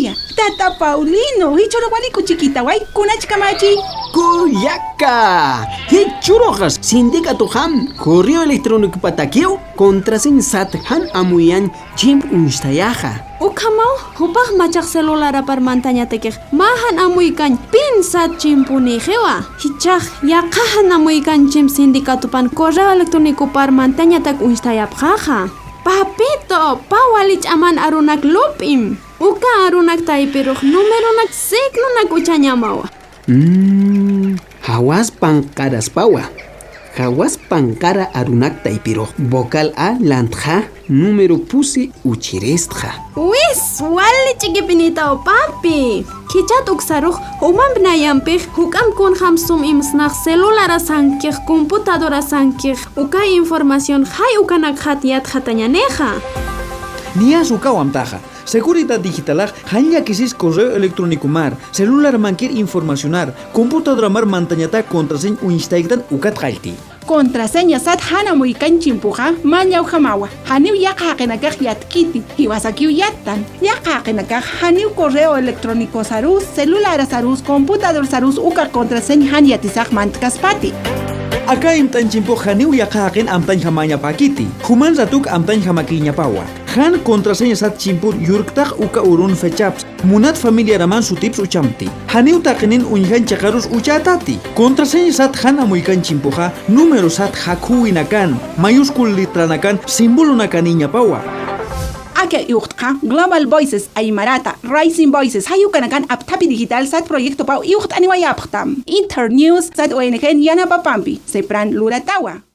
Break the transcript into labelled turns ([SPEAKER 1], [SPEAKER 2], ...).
[SPEAKER 1] María, Tata Paulino, hichorowaniku chiquita, way kunachkamachi.
[SPEAKER 2] Kuyaka, hichurojas, sindicato ham, correo electrónico pataqueo, contraseña sat han amuyan, chimp unstayaja.
[SPEAKER 3] Ukamau, hupah macak celular par mantanya tekeh, mahan amuikan pin sat chimpuni hewa. Hichah, yakahan amuikan chimp sindikatupan correo electrónico par mantanya tak unstayap haha. Papito, pawalich aman arunak lupim. Uka arunak taipiruh numeronak signunak uchanyamawa.
[SPEAKER 2] Hawas pancaras pawa. Hawas pankara arunak taipiro. Vocal A lantja. Número pusi uchirestja.
[SPEAKER 3] Wis, wali chigipinita o papi. Kichat uksaruh, umam bnayampih, hukam kun hamsum imsnach celulara sankih, computadora sankih, uka información hay ukanak hatiat hatanyaneja.
[SPEAKER 4] Nias ukawam taja. Seguridad digital hanya kisis correo electrónico mar, celular mankir informacionar, computadora mar mantañata contraseña uinstaigtan ukat galti.
[SPEAKER 1] Contraseña sat hana muy canchimpuja, mañau jamawa. Haniu yaqaqinakaj yatkiti, hiwasakiu yattan. Yaqaqinakaj haniu correo electrónico sarus, celular sarus, computador sarus, uka contraseña han yatisaj mantkaspati.
[SPEAKER 4] Acá imtan chimpo haniu yaqaqin amtan jamanya pakiti. Human ratuk amtan jamakiña pawa. Han contraseña sat chimpur yurktak uka urun fechaps. Munat familia raman su tips uchamti. Haniu taqinin unjan chakarus uchatati. Contraseña sat han amuikan chimpuja. Número sat hakuinakan. Mayúscul litranakan. Símbolo nakaniña pawa.
[SPEAKER 1] Ake iuqtqa Global Voices Aymarata Rising Voices hayukanakan aptapi digital sat proyecto pau iuqt aniwayapqtam. Internews sat ONG Yana Papampi. Sepran Luratawa.